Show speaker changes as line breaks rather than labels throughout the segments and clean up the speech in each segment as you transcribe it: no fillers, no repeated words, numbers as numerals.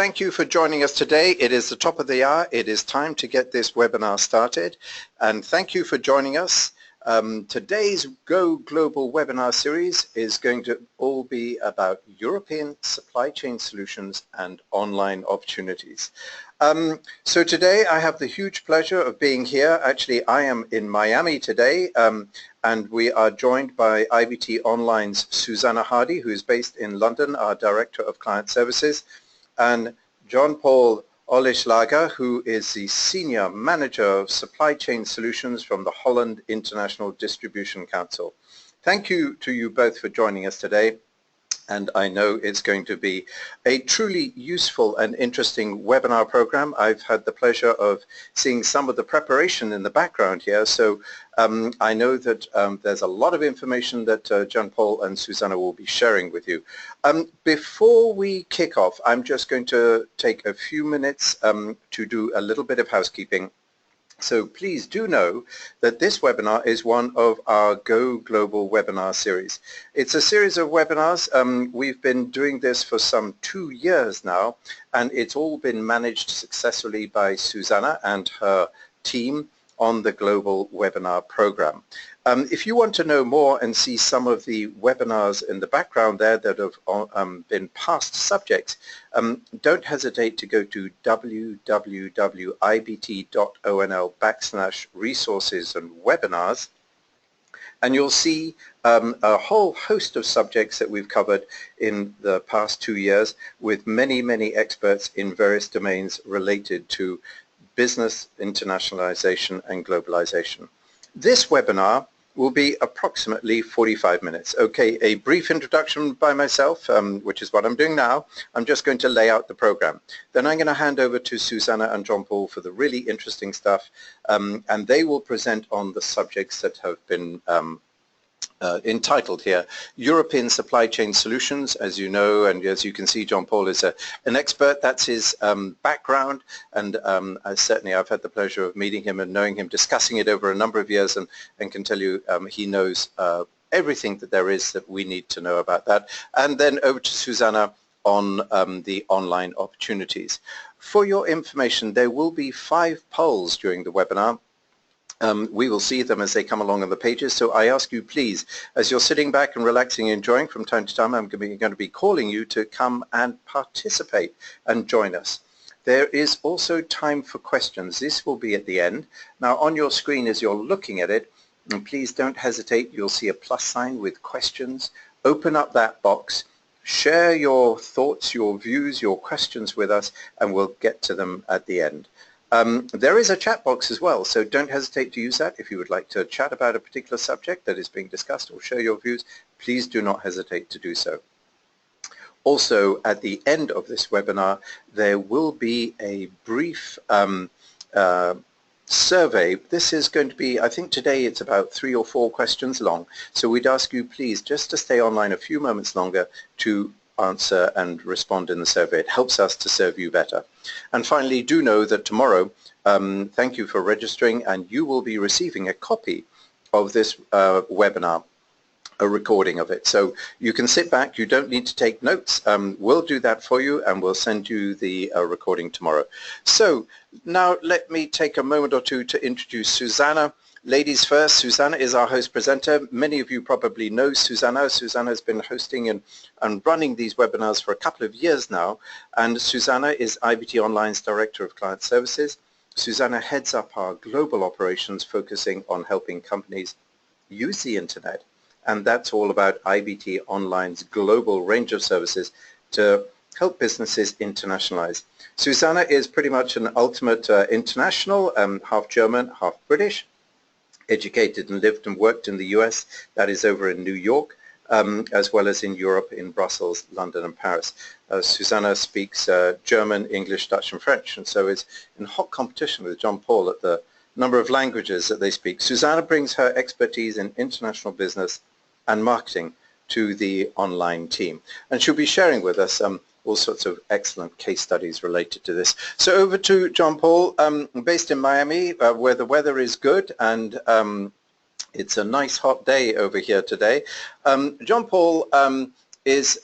Thank you for joining us today. It is the top of the hour. It is time to get this webinar started. And thank you for joining us. Today's Go Global webinar series is going to all be about European supply chain solutions and online opportunities. So today I have the huge pleasure of being here. Actually, I am in Miami today, and we are joined by IBT Online's Susanna Hardy, who is based in London, our Director of Client Services, and John Paul Olischlager, who is the Senior Manager of Supply Chain Solutions from the Holland International Distribution Council. Thank you to you both for joining us today, and I know it's going to be a truly useful and interesting webinar program. I've had the pleasure of seeing some of the preparation in the background here, so I know that there's a lot of information that John Paul and Susanna will be sharing with you. Before we kick off, I'm just going to take a few minutes to do a little bit of housekeeping. So please do know that this webinar is one of our Go Global webinar series. It's a series of webinars. We've been doing this for some 2 years now, and it's all been managed successfully by Susanna and her team on the Global Webinar Program. If you want to know more and see some of the webinars in the background there that have been past subjects, don't hesitate to go to www.ibt.onl/resources and webinars, and you'll see a whole host of subjects that we've covered in the past 2 years with many, many experts in various domains related to business internationalization and globalization. This webinar will be approximately 45 minutes. Okay, a brief introduction by myself, which is what I'm doing now. I'm just going to lay out the program. Then I'm going to hand over to Susanna and John Paul for the really interesting stuff, and they will present on the subjects that have been entitled here, European Supply Chain Solutions, as you know, and as you can see, John Paul is an expert. That's his background, and certainly I've had the pleasure of meeting him and knowing him, discussing it over a number of years, and can tell you he knows everything that there is that we need to know about that. And then over to Susanna on the online opportunities. For your information, there will be 5 polls during the webinar. We will see them as they come along on the pages, so I ask you please, as you're sitting back and relaxing and enjoying, from time to time I'm going to be calling you to come and participate and join us. There is also time for questions. This will be at the end. Now on your screen as you're looking at it, and please don't hesitate, you'll see a plus sign with questions. Open up that box, share your thoughts, your views, your questions with us, and we'll get to them at the end. There is a chat box as well, so don't hesitate to use that. If you would like to chat about a particular subject that is being discussed or share your views, please do not hesitate to do so. Also, at the end of this webinar, there will be a brief survey. This is going to be, I think today it's about 3 or 4 questions long, so we'd ask you please just to stay online a few moments longer to answer and respond in the survey. It helps us to serve you better. And finally, do know that tomorrow, thank you for registering, and you will be receiving a copy of this webinar, a recording of it. So you can sit back, you don't need to take notes. We'll do that for you, and we'll send you the recording tomorrow. So now let me take a moment or two to introduce Susanna. Ladies first, Susanna is our host presenter. Many of you probably know Susanna. Susanna has been hosting and running these webinars for a couple of years now, and Susanna is IBT Online's Director of Client Services. Susanna heads up our global operations, focusing on helping companies use the internet, and that's all about IBT Online's global range of services to help businesses internationalize. Susanna is pretty much an ultimate international, half German, half British. Educated and lived and worked in the US, that is over in New York, as well as in Europe, in Brussels, London and Paris. Susanna speaks German, English, Dutch and French, and so is in hot competition with John Paul at the number of languages that they speak. Susanna brings her expertise in international business and marketing to the online team, and she'll be sharing with us all sorts of excellent case studies related to this. So over to John Paul, based in Miami, where the weather is good, and it's a nice hot day over here today. John Paul is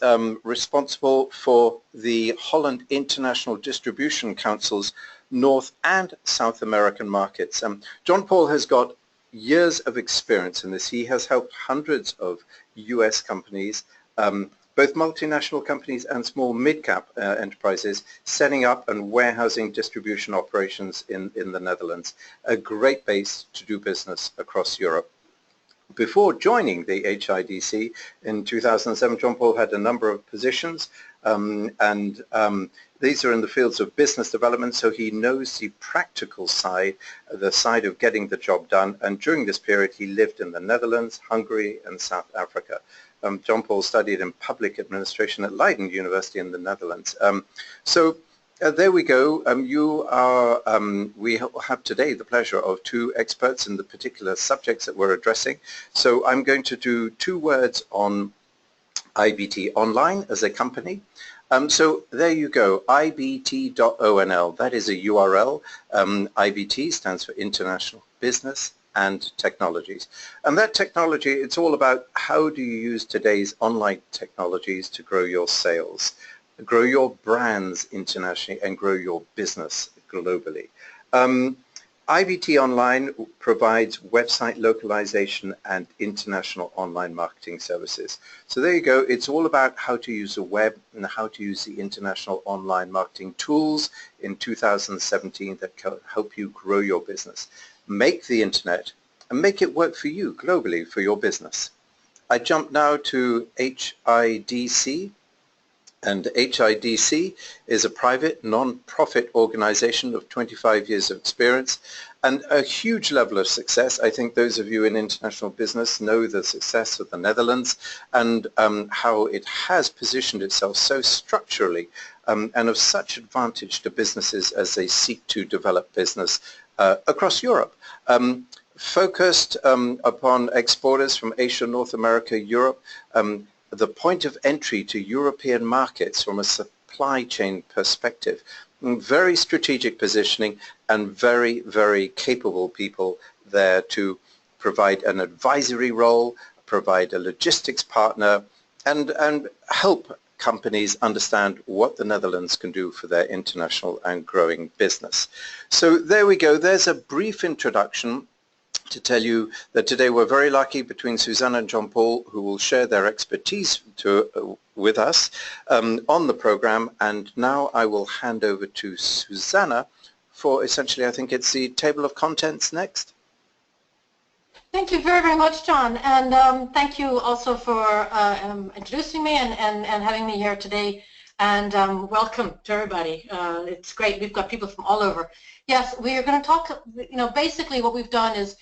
responsible for the Holland International Distribution Council's North and South American markets. John Paul has got years of experience in this. He has helped hundreds of US companies, both multinational companies and small mid-cap enterprises, setting up and warehousing distribution operations in the Netherlands, a great base to do business across Europe. Before joining the HIDC in 2007, John Paul had a number of positions, and these are in the fields of business development, so he knows the practical side, the side of getting the job done. And during this period, he lived in the Netherlands, Hungary, and South Africa. John Paul studied in public administration at Leiden University in the Netherlands. There we go. We have today the pleasure of two experts in the particular subjects that we're addressing. So I'm going to do 2 words on IBT Online as a company. So there you go, ibt.onl. That is a URL. IBT stands for International Business and Technologies. And that technology, it's all about how do you use today's online technologies to grow your sales, grow your brands internationally, and grow your business globally. IBT Online provides website localization and international online marketing services. So there you go. It's all about how to use the web and how to use the international online marketing tools in 2017 that can help you grow your business. Make the internet and make it work for you globally for your business. I jump now to HIDC. And HIDC is a private non-profit organization of 25 years of experience and a huge level of success. I think those of you in international business know the success of the Netherlands and how it has positioned itself so structurally and of such advantage to businesses as they seek to develop business across Europe. Focused upon exporters from Asia, North America, Europe, the point of entry to European markets from a supply chain perspective. Very strategic positioning and very, very capable people there to provide an advisory role, provide a logistics partner, and help companies understand what the Netherlands can do for their international and growing business. So there we go. There's a brief introduction to tell you that today we're very lucky between Susanna and John Paul, who will share their expertise with us on the program. And now I will hand over to Susanna for essentially, I think it's the table of contents next.
Thank you very, very much, John. And thank you also for introducing me and having me here today. And welcome to everybody. It's great. We've got people from all over. Yes, we are going to talk, basically what we've done is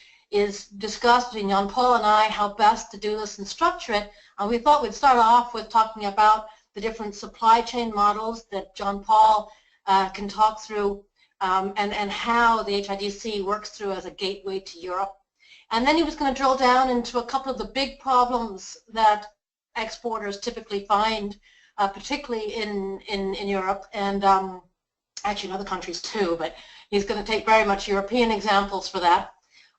discuss between John Paul and I how best to do this and structure it. And we thought we'd start off with talking about the different supply chain models that John Paul can talk through and how the HIDC works through as a gateway to Europe. And then he was going to drill down into a couple of the big problems that exporters typically find, particularly in Europe and actually in other countries too, but he's going to take very much European examples for that.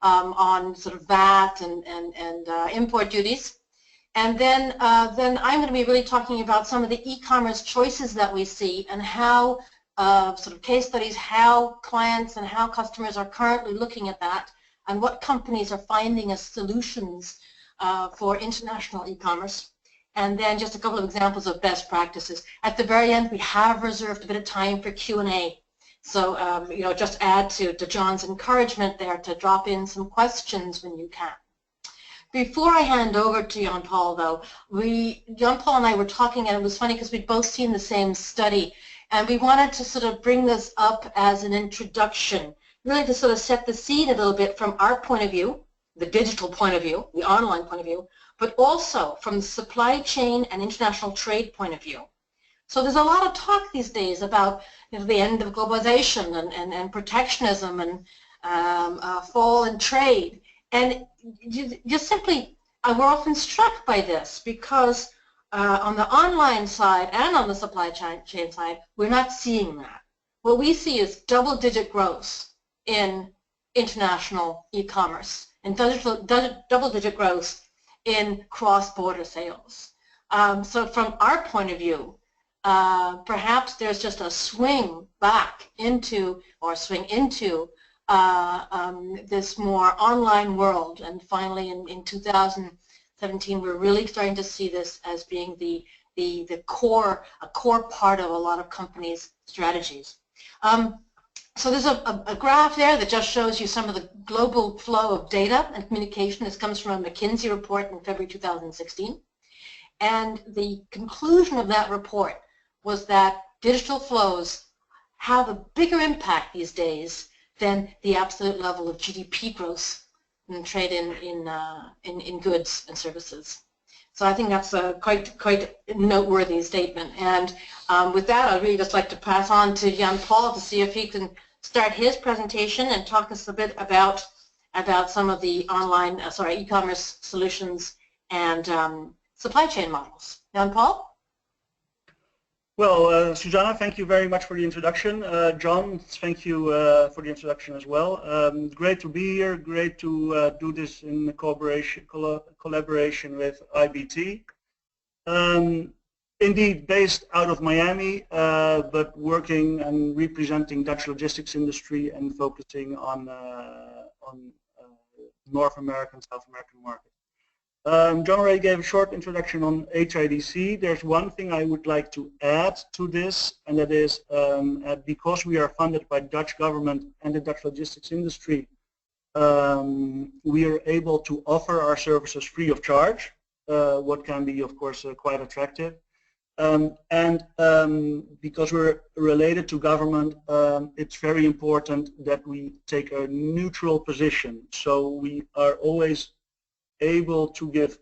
On sort of VAT and import duties. And then I'm going to be really talking about some of the e-commerce choices that we see and how sort of case studies, how clients and how customers are currently looking at that and what companies are finding as solutions for international e-commerce. And then just a couple of examples of best practices. At the very end, we have reserved a bit of time for Q&A. So, just add to John's encouragement there to drop in some questions when you can. Before I hand over to John Paul, though, John Paul and I were talking, and it was funny because we'd both seen the same study, and we wanted to sort of bring this up as an introduction, really to sort of set the scene a little bit from our point of view, the digital point of view, the online point of view, but also from the supply chain and international trade point of view. So there's a lot of talk these days about the end of globalization and protectionism and fall in trade. And you simply, we're often struck by this because on the online side and on the supply chain side, we're not seeing that. What we see is double-digit growth in international e-commerce and double-digit growth in cross-border sales. So from our point of view, perhaps there's just a swing back into, or swing into this more online world, and finally in 2017 we're really starting to see this as being a core part of a lot of companies' strategies. So there's a graph there that just shows you some of the global flow of data and communication. This comes from a McKinsey report in February 2016. And the conclusion of that report was that digital flows have a bigger impact these days than the absolute level of GDP growth and trade in goods and services. So I think that's a quite noteworthy statement. And with that, I'd really just like to pass on to Jan-Paul to see if he can start his presentation and talk us a bit about some of the online, e-commerce solutions and supply chain models. Jan-Paul?
Well, Susanna, thank you very much for the introduction. John, thank you for the introduction as well. Great to be here. Great to do this in collaboration with IBT. Indeed, based out of Miami, but working and representing Dutch logistics industry and focusing on North American, South American markets. John already gave a short introduction on HIDC. There's one thing I would like to add to this, and that is because we are funded by the Dutch government and the Dutch logistics industry, we are able to offer our services free of charge, what can be, of course, quite attractive. Because we're related to government, it's very important that we take a neutral position. So we are always able to give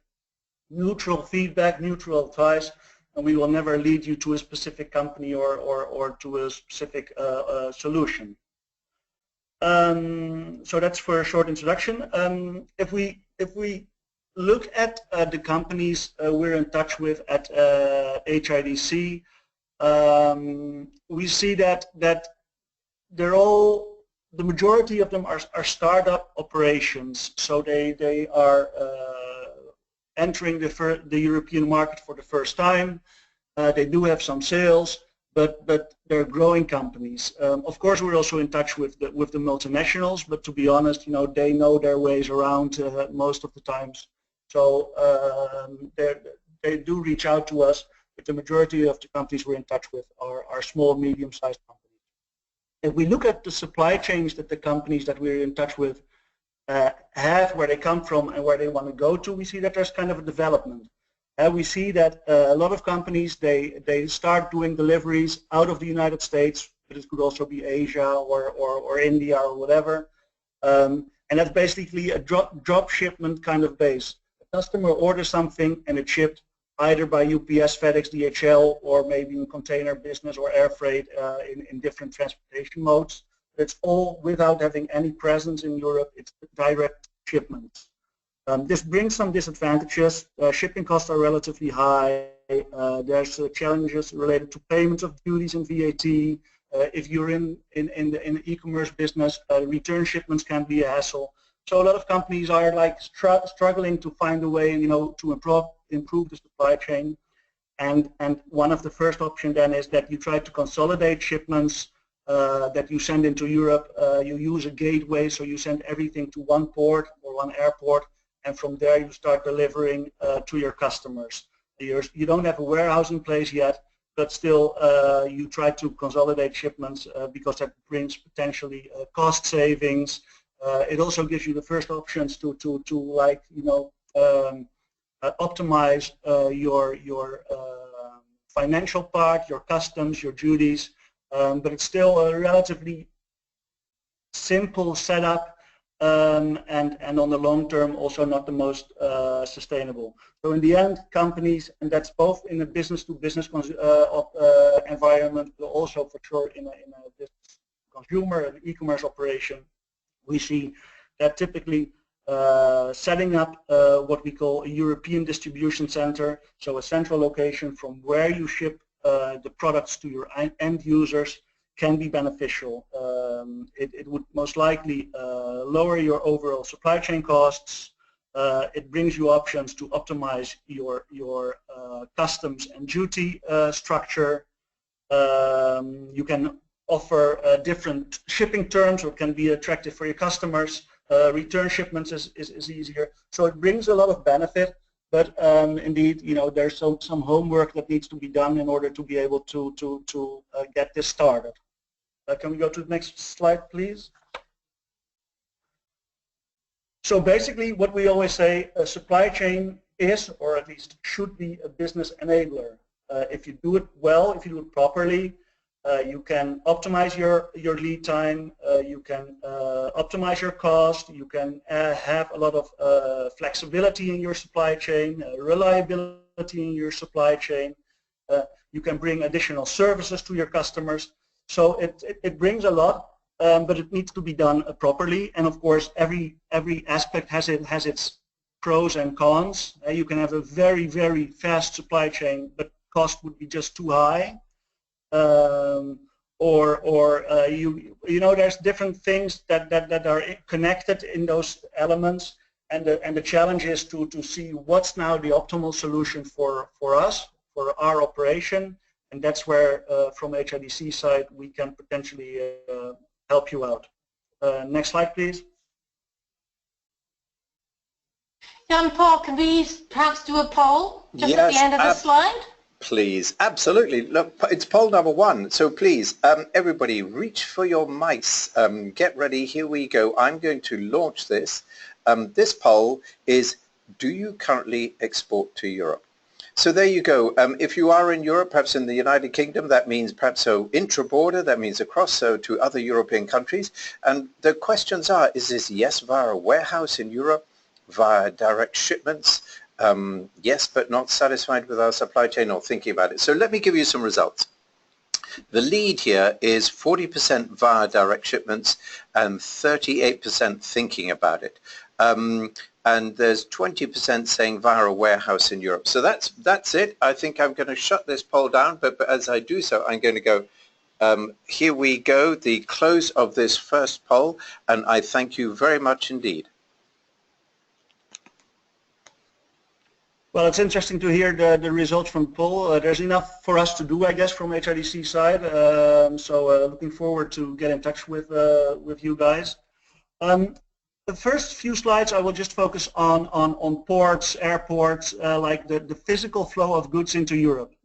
neutral feedback, neutral advice, and we will never lead you to a specific company or to a specific solution. So that's for a short introduction. If we look at the companies we're in touch with at HIDC, we see that they're all, the majority of them are startup operations, so they are entering the European market for the first time. They do have some sales, but they're growing companies. Of course, we're also in touch with the multinationals, but to be honest, they know their ways around most of the times. So they do reach out to us, but the majority of the companies we're in touch with are small, medium-sized companies. If we look at the supply chains that the companies that we're in touch with have, where they come from and where they want to go to, we see that there's kind of a development. We see that a lot of companies, they start doing deliveries out of the United States, but it could also be Asia or India or whatever. And that's basically a drop shipment kind of base. The customer orders something and it's shipped either by UPS, FedEx, DHL, or maybe in container business or air freight in different transportation modes. It's all without having any presence in Europe. It's direct shipments. This brings some disadvantages. Shipping costs are relatively high. There's challenges related to payments of duties and V80. If you're in the e-commerce business, return shipments can be a hassle. So a lot of companies are like struggling to find a way, to improve the supply chain. And one of the first options then is that you try to consolidate shipments that you send into Europe. You use a gateway, so you send everything to one port or one airport, and from there you start delivering to your customers. You don't have a warehouse in place yet, but still you try to consolidate shipments because that brings potentially cost savings. It also gives you the first options to optimize your financial part, your customs, your duties, but it's still a relatively simple setup, and on the long term also not the most sustainable. So in the end, companies, and that's both in a business-to-business environment, but also for sure in a business consumer and e-commerce operation, we see that typically setting up what we call a European distribution center, so a central location from where you ship the products to your end users, can be beneficial. It would most likely lower your overall supply chain costs. It brings you options to optimize your customs and duty structure. You can offer different shipping terms, or can be attractive for your customers. Return shipments is easier. So it brings a lot of benefit, but indeed, you know, there's some homework that needs to be done in order to be able to get this started. Can we go to the next slide, please? So basically, what we always say, a supply chain is, or at least should be, a business enabler. If you do it well, if you do it properly, you can optimize your lead time, you can optimize your cost, you can have a lot of flexibility in your supply chain, reliability in your supply chain, you can bring additional services to your customers. So it brings a lot, but it needs to be done properly, and of course every aspect has its pros and cons. You can have a very, very fast supply chain, but cost would be just too high. You know, there's different things that are connected in those elements, and the challenge is to see what's now the optimal solution for us, for our operation, and that's where from HIDC side we can potentially help you out. Next slide, please.
Jan Paul, can we perhaps do a poll just at the end of the slide?
Please, absolutely. Look, it's poll number 1, so please, everybody reach for your mice. Get ready, here we go. I'm going to launch this. This poll is, do you currently export to Europe? So there you go. If you are in Europe, perhaps in the United Kingdom, that means perhaps so intra-border, that means across, so to other European countries. And the questions are, is this yes via a warehouse in Europe, via direct shipments? Yes, but not satisfied with our supply chain or thinking about it. So let me give you some results. The lead here is 40% via direct shipments and 38% thinking about it. And there's 20% saying via a warehouse in Europe. So that's it. I think I'm going to shut this poll down, but as I do so, I'm going to go, here we go, the close of this first poll, and I thank you very much indeed.
Well, it's interesting to hear the results from the poll. There's enough for us to do, I guess, from HIDC side. So looking forward to get in touch with you guys. The first few slides I will just focus on ports, airports, like the physical flow of goods into Europe.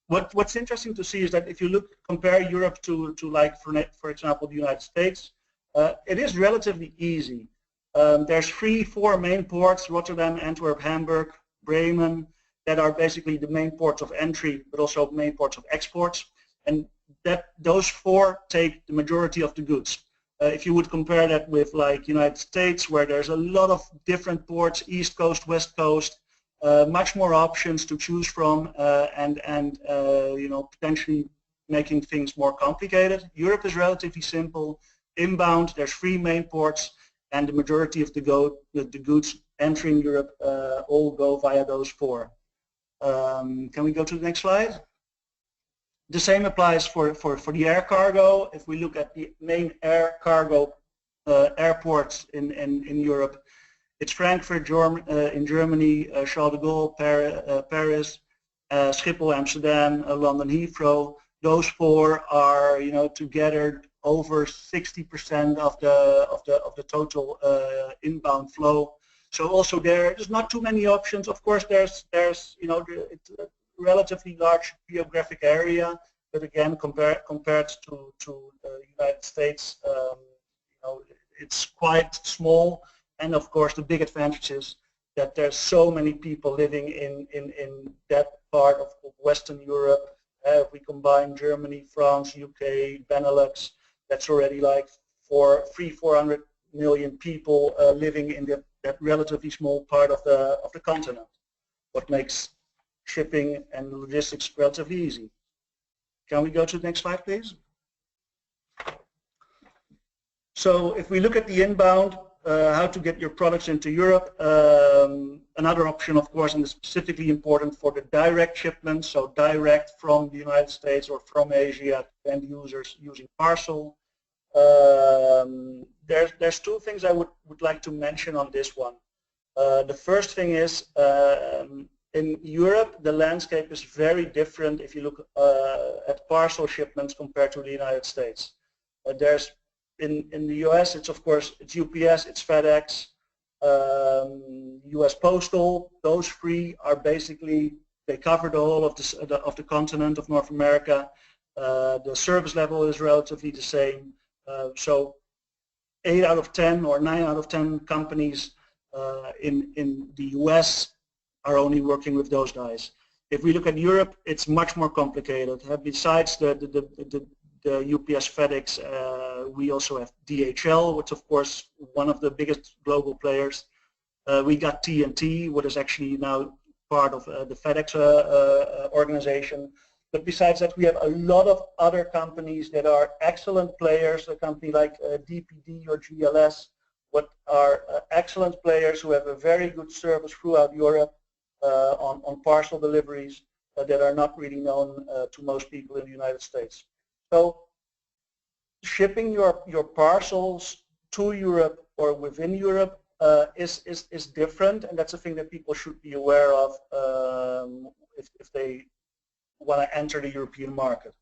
What's interesting to see is that if you compare Europe to like for example the United States, it is relatively easy. There's 3-4 main ports: Rotterdam, Antwerp, Hamburg, Bremen, that are basically the main ports of entry, but also main ports of exports, and those 4 take the majority of the goods. If you would compare that with like United States, where there's a lot of different ports, East Coast, West Coast, much more options to choose from, and you know, potentially making things more complicated. Europe is relatively simple. Inbound, there's 3 main ports, and the majority of the goods entering Europe all go via those 4. Can we go to the next slide? The same applies for the air cargo. If we look at the main air cargo airports in Europe, it's Frankfurt in Germany, Charles de Gaulle, Paris, Schiphol, Amsterdam, London Heathrow. Those 4 are, you know, together over 60% of the total inbound flow. So also there's not too many options. Of course, there's you know, it's a relatively large geographic area, but again, compared to the United States, you know, it's quite small. And of course, the big advantage is that there's so many people living in that part of Western Europe. If we combine Germany, France, UK, Benelux, that's already like 400 million people living in that relatively small part of the continent. What makes shipping and logistics relatively easy. Can we go to the next slide, please? So if we look at the inbound, how to get your products into Europe, another option, of course, and is specifically important for the direct shipments, so direct from the United States or from Asia to end users using parcel. There's two things I would like to mention on this one. The first thing is in Europe the landscape is very different if you look at parcel shipments compared to the United States. There's in the US it's of course it's UPS, it's FedEx, US Postal. Those three are basically, they cover the whole of the continent of North America. The service level is relatively the same. So 8 out of 10 or 9 out of 10 companies in the US are only working with those guys. If we look at Europe, it's much more complicated. Besides the UPS, FedEx, we also have DHL, which of course one of the biggest global players. We got TNT, what is actually now part of the FedEx organization. But besides that, we have a lot of other companies that are excellent players. A company like DPD or GLS, what are excellent players who have a very good service throughout Europe on parcel deliveries that are not really known to most people in the United States. So shipping your parcels to Europe or within Europe is different, and that's a thing that people should be aware of if they want to enter the European market.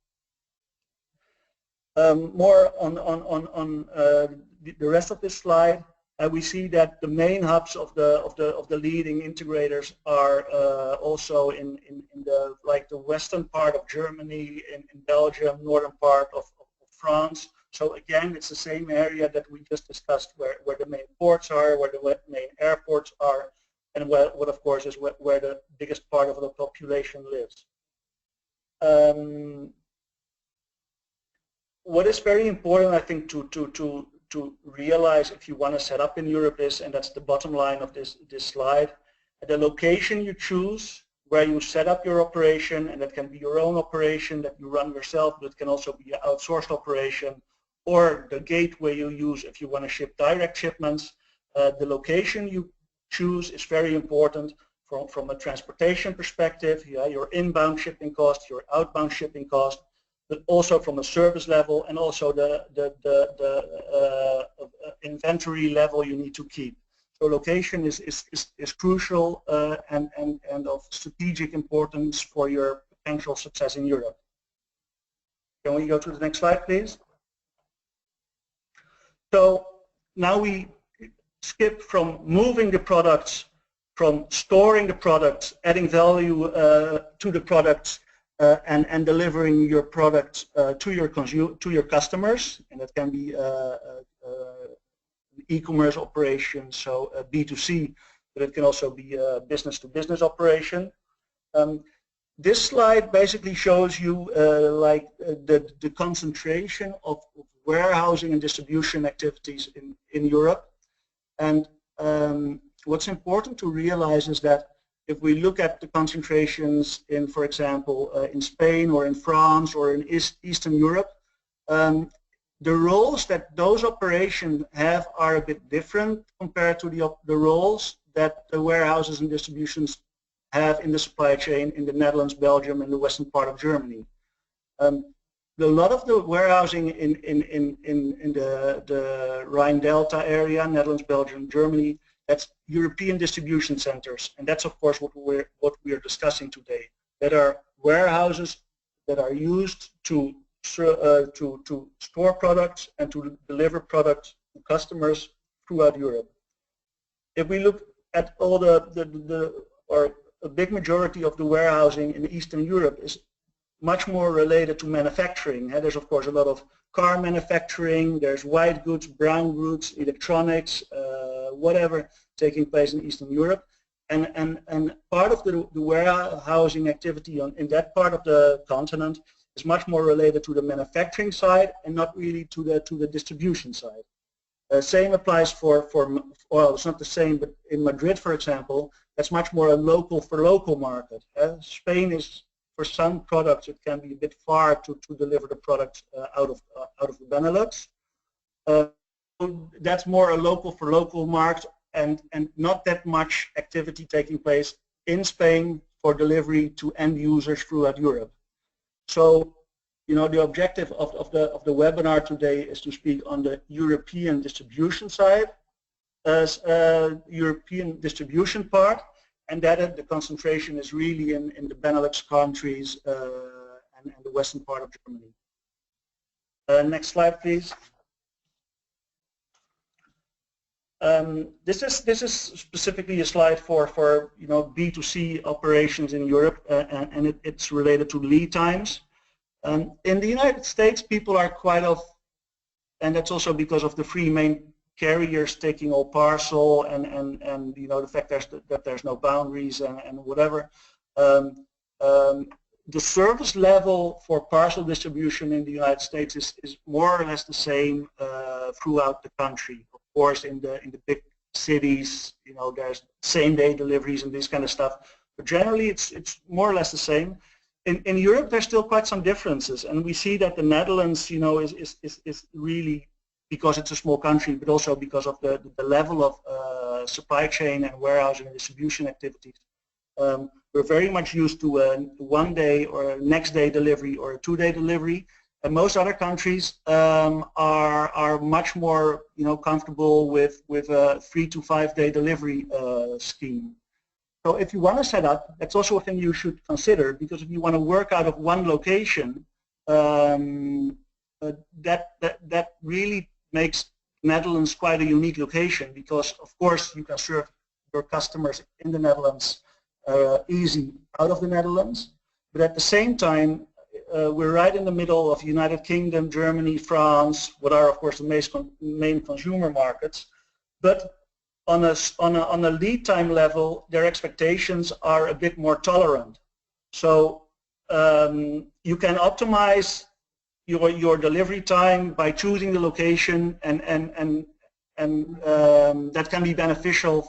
More on the rest of this slide, we see that the main hubs of the leading integrators are also in the western part of Germany, in Belgium, northern part of France. So again, it's the same area that we just discussed, where the main ports are, where the main airports are, and what of course is where the biggest part of the population lives. What is very important, I think, to realize if you want to set up in Europe is, and that's the bottom line of this slide, the location you choose where you set up your operation, and that can be your own operation that you run yourself, but it can also be an outsourced operation, or the gateway you use if you want to ship direct shipments. The location you choose is very important from a transportation perspective, your inbound shipping cost, your outbound shipping cost, but also from a service level, and also the inventory level you need to keep. So location is crucial and of strategic importance for your potential success in Europe. Can we go to the next slide, please? So now we skip from moving the products, from storing the products, adding value to the products, and delivering your products to your customers, and that can be e-commerce operation, so B2C, but it can also be a business-to-business operation. This slide basically shows you the concentration of warehousing and distribution activities in Europe. And what's important to realize is that if we look at the concentrations in, for example, in Spain or in France or in Eastern Europe, the roles that those operations have are a bit different compared to the roles that the warehouses and distributions have in the supply chain in the Netherlands, Belgium, and the western part of Germany. A lot of the warehousing in the Rhine Delta area, Netherlands, Belgium, Germany, that's European distribution centers, and that's of course what we are discussing today. That are warehouses that are used to store products and to deliver products to customers throughout Europe. If we look at all or a big majority of the warehousing in Eastern Europe is much more related to manufacturing. There's of course a lot of car manufacturing, there's white goods, brown goods, electronics, whatever taking place in Eastern Europe. And part of the warehousing activity in that part of the continent is much more related to the manufacturing side and not really to the distribution side. Same applies for well, it's not the same, but in Madrid, for example, that's much more a local market. Spain is, for some products, it can be a bit far to deliver the products out of the Benelux. That's more a local market, and not that much activity taking place in Spain for delivery to end users throughout Europe. So the objective of the webinar today is to speak on the European distribution side, as European distribution part, and that the concentration is really in the Benelux countries and the western part of Germany. Next slide, please. This is specifically a slide for B2C operations in Europe, and it's related to lead times. In the United States, people are and that's also because of the three main carriers taking all parcel and the fact that there's no boundaries and whatever. The service level for parcel distribution in the United States is more or less the same throughout the country. Of course, in the big cities, there's same-day deliveries and this kind of stuff. But generally, it's more or less the same. In Europe, there's still quite some differences, and we see that the Netherlands, is really, because it's a small country, but also because of the level of supply chain and warehousing and distribution activities. We're very much used to a one-day or a next-day delivery or a two-day delivery, and most other countries are much more, comfortable with a 3 to 5 day delivery scheme. So if you want to set up, that's also a thing you should consider, because if you want to work out of one location, that really makes Netherlands quite a unique location, because of course you can serve your customers in the Netherlands easy out of the Netherlands, but at the same time we're right in the middle of United Kingdom, Germany, France, what are of course the main consumer markets, but on a lead time level, their expectations are a bit more tolerant. So you can optimize your delivery time by choosing the location, and that can be beneficial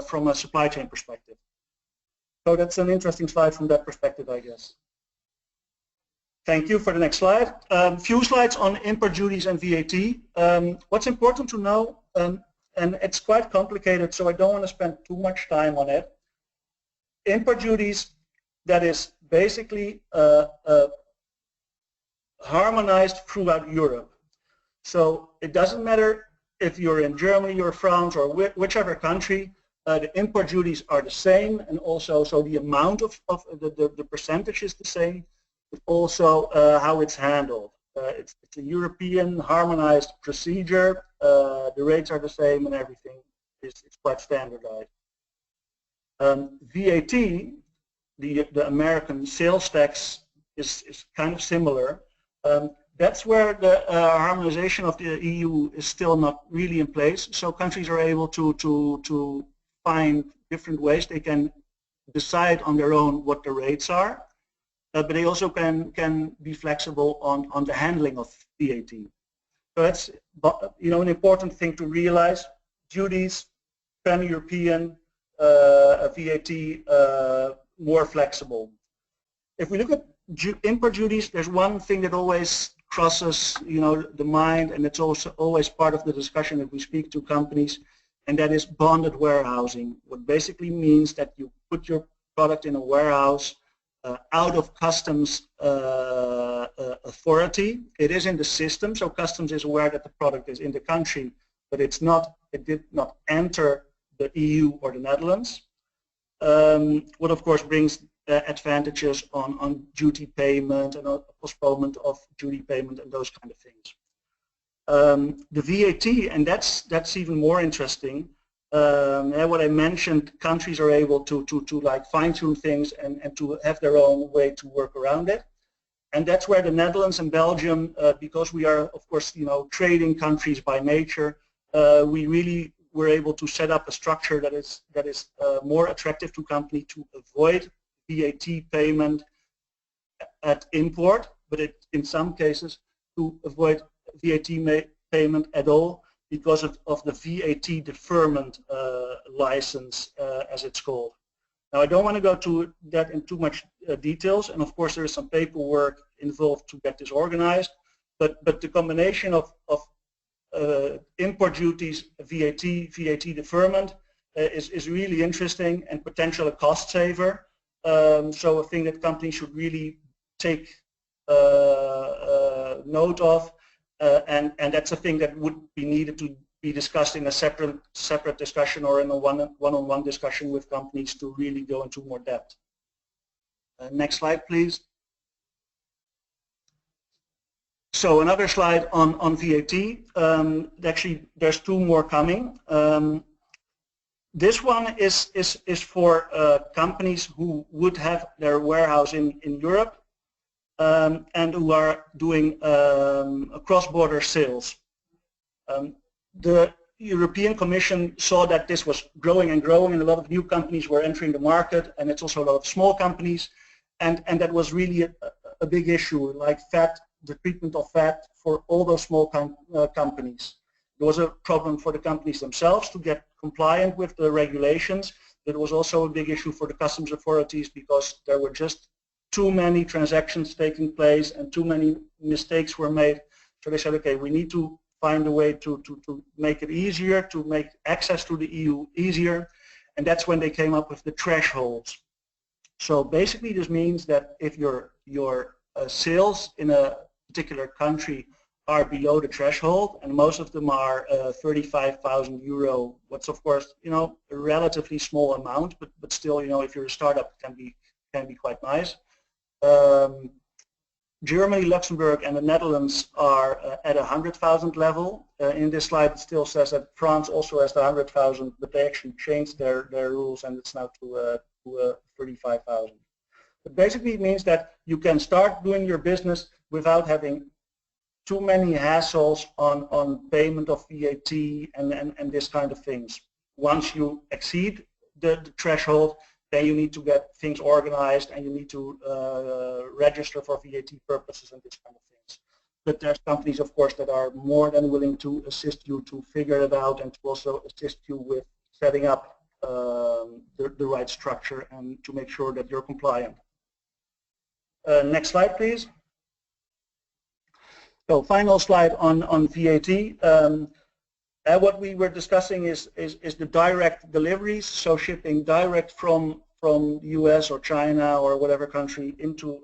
from a supply chain perspective. So that's an interesting slide from that perspective, I guess. Thank you. For the next slide, few slides on import duties and VAT. What's important to know, and it's quite complicated, so I don't want to spend too much time on it. Import duties, that is basically harmonized throughout Europe. So it doesn't matter if you're in Germany or France or whichever country, the import duties are the same, and also so the amount of the percentage is the same, but also how it's handled. It's a European harmonized procedure. The rates are the same, and everything is quite standardized. VAT, the American sales tax, is kind of similar. That's where the harmonization of the EU is still not really in place. So countries are able to find different ways they can decide on their own what the rates are. But they also can be flexible on the handling of VAT. So that's an important thing to realize. Duties, pan-European, VAT, more flexible. If we look at import duties, there's one thing that always crosses the mind, and it's also always part of the discussion if we speak to companies, and that is bonded warehousing. What basically means that you put your product in a warehouse out of customs authority. It is in the system, so customs is aware that the product is in the country, but it did not enter the EU or the Netherlands. What of course brings advantages on duty payment and postponement of duty payment and those kind of things. The VAT, and that's even more interesting. What I mentioned, countries are able to like fine-tune things and to have their own way to work around it, and that's where the Netherlands and Belgium, because we are of course trading countries by nature, we really were able to set up a structure that is more attractive to company to avoid VAT payment at import, but in some cases to avoid VAT payment at all, because of the VAT deferment license, as it's called. Now, I don't want to go to that in too much details, and of course there is some paperwork involved to get this organized, but the combination of import duties, VAT deferment is really interesting and potential a cost saver. So a thing that companies should really take note of, and that's a thing that would be needed to be discussed in a separate discussion or in a one-on-one discussion with companies to really go into more depth. Next slide, please. So another slide on VAT. Actually, there's two more coming. This one is for companies who would have their warehouse in Europe and who are doing cross-border sales. The European Commission saw that this was growing and growing, and a lot of new companies were entering the market, and it's also a lot of small companies, and that was really a big issue, like VAT, the treatment of VAT for all those small companies. There was a problem for the companies themselves to get compliant with the regulations. It was also a big issue for the customs authorities because there were just too many transactions taking place and too many mistakes were made. So they said, okay, we need to find a way to make it easier, to make access to the EU easier, and that's when they came up with the thresholds. So basically this means that if your sales in a particular country are below the threshold, and most of them are 35,000 euro, what's of course, you know, a relatively small amount, but still, you know, if you're a startup, it can be quite nice. Germany, Luxembourg, and the Netherlands are at 100,000 level. In this slide, it still says that France also has the 100,000, but they actually changed their rules, and it's now to 35,000. But basically, it means that you can start doing your business without having too many hassles on payment of VAT and this kind of things. Once you exceed the threshold, then you need to get things organized and you need to register for VAT purposes and this kind of things. But there's companies, of course, that are more than willing to assist you to figure it out and to also assist you with setting up the right structure and to make sure that you're compliant. Next slide, please. So final slide on VAT. What we were discussing is the direct deliveries, so shipping direct from the US or China or whatever country into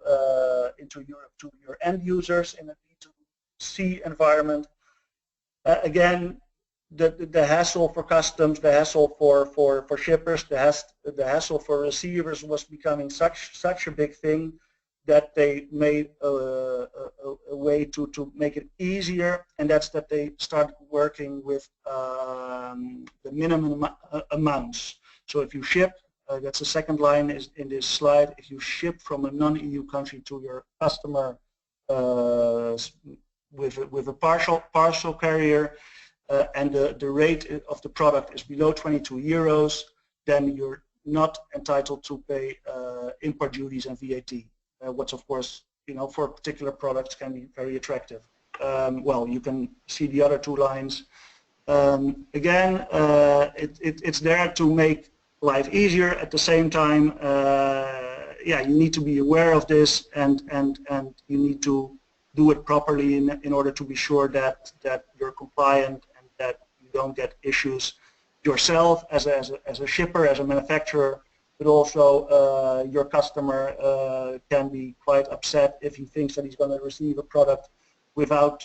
Europe to your end users in a B2C environment. Again, the hassle for customs, the hassle for shippers, the hassle for receivers was becoming such a big thing that they made a way to make it easier, and that's that they started working with the minimum amounts. So if you ship, that's the second line is in this slide, if you ship from a non-EU country to your customer with a parcel carrier and the rate of the product is below 22 euros, then you're not entitled to pay import duties and VAT. What's of course, you know, for particular products can be very attractive. Well, you can see the other two lines. Again, it's there to make life easier. At the same time, yeah, you need to be aware of this, and you need to do it properly in order to be sure that you're compliant and that you don't get issues yourself as a shipper, as a manufacturer. But also your customer can be quite upset if he thinks that he's going to receive a product without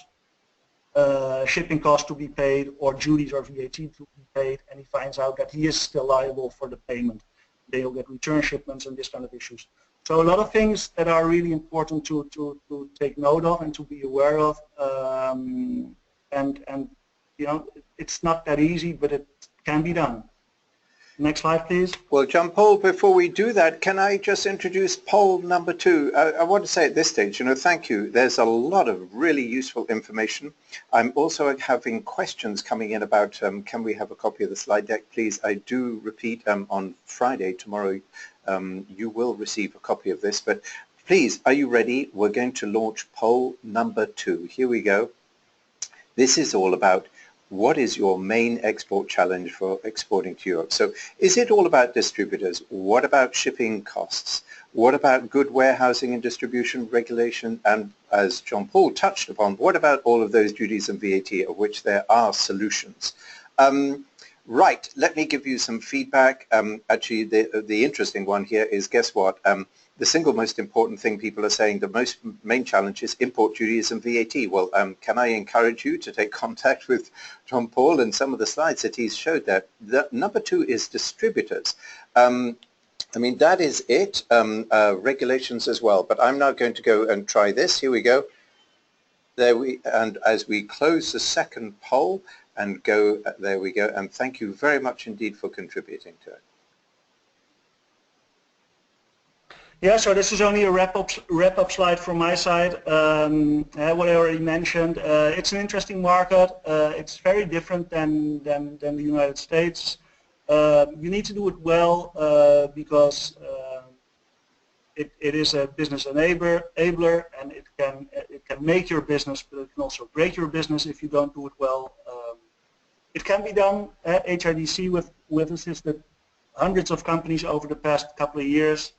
shipping costs to be paid or duties or VAT to be paid, and he finds out that he is still liable for the payment. They'll get return shipments and this kind of issues. So a lot of things that are really important to take note of and to be aware of, and you know, it's not that easy, but it can be done. Next slide, please.
Well, Jean-Paul, before we do that, can I just introduce poll number 2? I want to say at this stage, you know, thank you. There's a lot of really useful information. I'm also having questions coming in about can we have a copy of the slide deck, please? I do repeat, on Friday, tomorrow, you will receive a copy of this. But please, are you ready? We're going to launch poll number 2. Here we go. This is all about what is your main export challenge for exporting to Europe? So is it all about distributors? What about shipping costs? What about good warehousing and distribution regulation? And as Jean-Paul touched upon, what about all of those duties and VAT, of which there are solutions? Right, let me give you some feedback. Actually, the interesting one here is, guess what? the single most important thing people are saying, the main challenge is import duties and VAT. Well, can I encourage you to take contact with John Paul and some of the slides that he's showed there. Number 2 is distributors. I mean, that is it, regulations as well, but I'm now going to go and try this. Here we go. And as we close the second poll and go, there we go, and thank you very much indeed for contributing to it.
Yeah, so this is only a wrap-up slide from my side. What I already mentioned, it's an interesting market. It's very different than the United States. You need to do it well because it is a business enabler, and it can make your business, but it can also break your business if you don't do it well. It can be done. HRDC with assisted hundreds of companies over the past couple of years.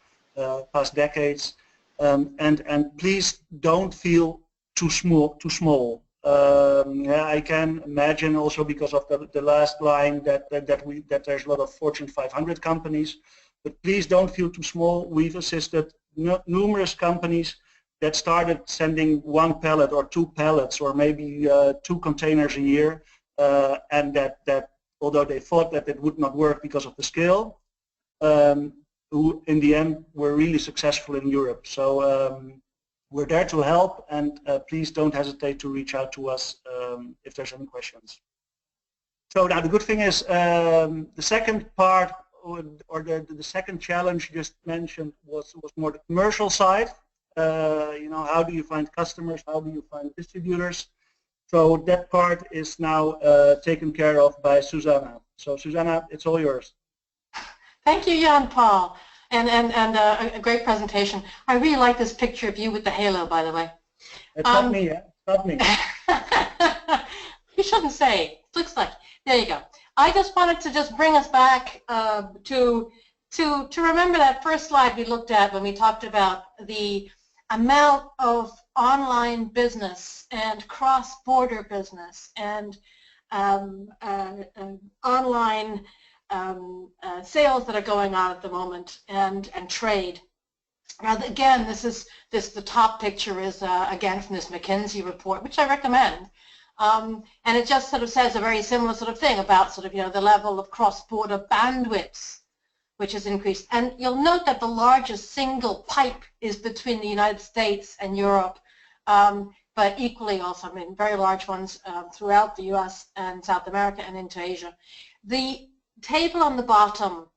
Past decades, and please don't feel too small. Yeah, I can imagine also because of the last line that there's a lot of Fortune 500 companies, but please don't feel too small. We've assisted numerous companies that started sending 1 pallet or 2 pallets or maybe 2 containers a year, and that although they thought that it would not work because of the scale, who in the end were really successful in Europe. So we're there to help, and please don't hesitate to reach out to us if there's any questions. So now the good thing is the second part or the second challenge just mentioned was more the commercial side. You know, how do you find customers? How do you find distributors? So that part is now taken care of by Susanna. So Susanna, it's all yours.
Thank you, Jan Paul, and a great presentation. I really like this picture of you with the halo, by the way.
It's not me, yeah? It's not me.
You shouldn't say. It looks like. There you go. I just wanted to just bring us back to remember that first slide we looked at when we talked about the amount of online business and cross-border business and online sales that are going on at the moment and trade. Now again, the top picture is again from this McKinsey report, which I recommend, and it just sort of says a very similar sort of thing about sort of, you know, the level of cross-border bandwidths which has increased. And you'll note that the largest single pipe is between the United States and Europe, but equally also, I mean, very large ones throughout the U.S. and South America and into Asia. The table on the bottom,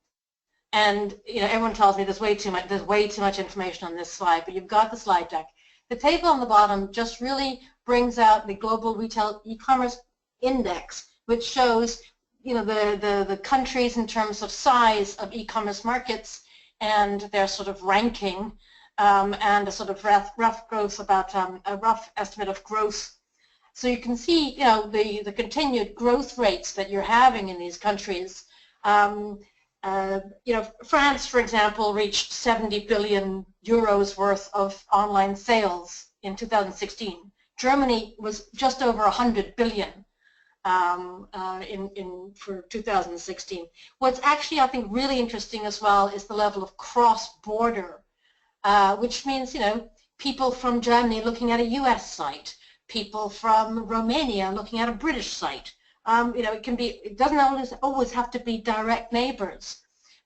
and you know, everyone tells me there's way too much information on this slide, but you've got the slide deck. The table on the bottom just really brings out the global retail e-commerce index, which shows, you know, the countries in terms of size of e-commerce markets and their sort of ranking, and a sort of rough growth about a rough estimate of growth. So you can see, you know, the continued growth rates that you're having in these countries. You know, France, for example, reached 70 billion euros worth of online sales in 2016. Germany was just over 100 billion for 2016. What's actually, I think, really interesting as well is the level of cross-border, which means, you know, people from Germany looking at a US site, people from Romania looking at a British site. You know, it doesn't always have to be direct neighbors.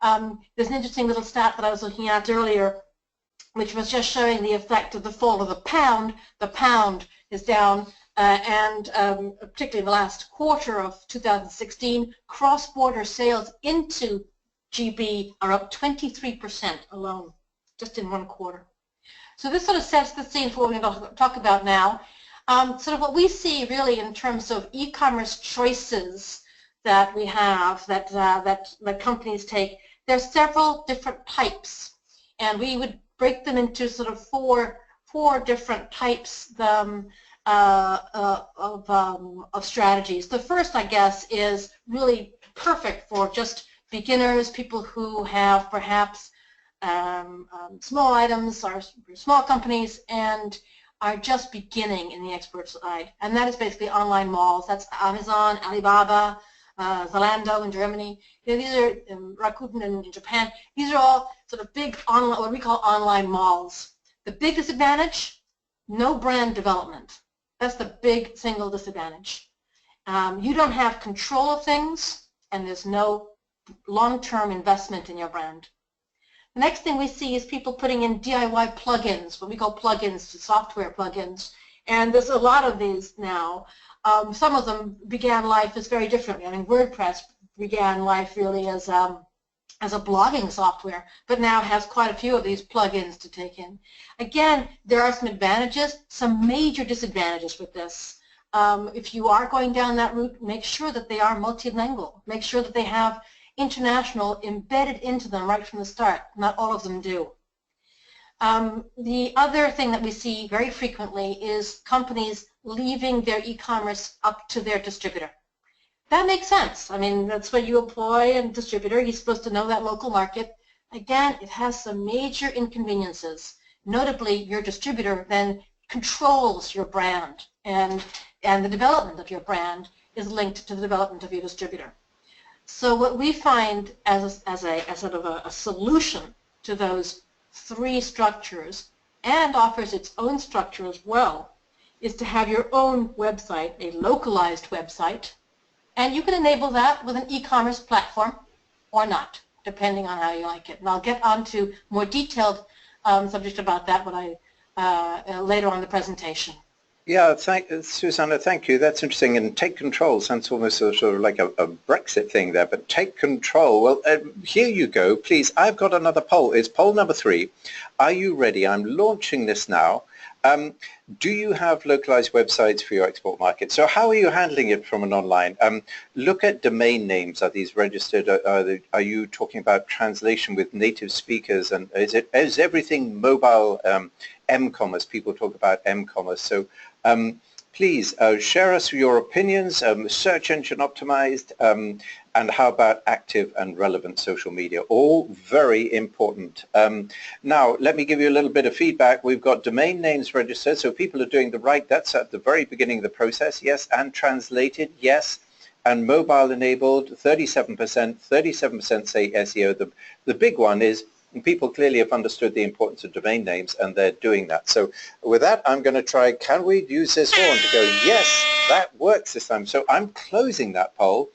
There's an interesting little stat that I was looking at earlier, which was just showing the effect of the fall of the pound. The pound is down, and particularly in the last quarter of 2016, cross-border sales into GB are up 23% alone, just in one quarter. So this sort of sets the scene for what we're going to talk about now. Sort of what we see really in terms of e-commerce choices that we have, that companies take. There's several different types, and we would break them into sort of four different types of strategies. The first, I guess, is really perfect for just beginners, people who have perhaps small items or small companies and are just beginning in the expert side, and that is basically online malls. That's Amazon, Alibaba, Zalando in Germany. These are Rakuten in Japan. These are all sort of big online, what we call online malls. The big disadvantage, no brand development. That's the big single disadvantage. You don't have control of things, and there's no long-term investment in your brand. The next thing we see is people putting in DIY plugins, what we call plugins to software plugins, and there's a lot of these now. Some of them began life as very differently. I mean, WordPress began life really as a blogging software, but now has quite a few of these plugins to take in. Again, there are some advantages, some major disadvantages with this. If you are going down that route, make sure that they are multilingual. Make sure that they have international embedded into them right from the start. Not all of them do. The other thing that we see very frequently is companies leaving their e-commerce up to their distributor. That makes sense. I mean, that's when you employ a distributor. He's supposed to know that local market. Again, it has some major inconveniences. Notably, your distributor then controls your brand, and the development of your brand is linked to the development of your distributor. So what we find as sort of a solution to those three structures, and offers its own structure as well, is to have your own website, a localized website, and you can enable that with an e-commerce platform or not, depending on how you like it. And I'll get on to more detailed subject about that when later on in the presentation.
Yeah, Susanna, thank you. That's interesting. And take control sounds almost sort of like a Brexit thing there, but take control. Well, here you go. Please, I've got another poll. It's poll number 3. Are you ready? I'm launching this now. Do you have localized websites for your export market? So how are you handling it from an online? Look at domain names. Are these registered? Are you talking about translation with native speakers? And is everything mobile m-commerce? People talk about m-commerce. So please share us your opinions, search engine optimized, and how about active and relevant social media? All very important. Now, let me give you a little bit of feedback. We've got domain names registered, so people are doing the right, that's at the very beginning of the process, yes, and translated, yes, and mobile enabled, 37%, 37% say SEO. The big one is people clearly have understood the importance of domain names, and they're doing that. So with that, I'm going to try, can we use this horn to go, yes, that works this time. So I'm closing that poll.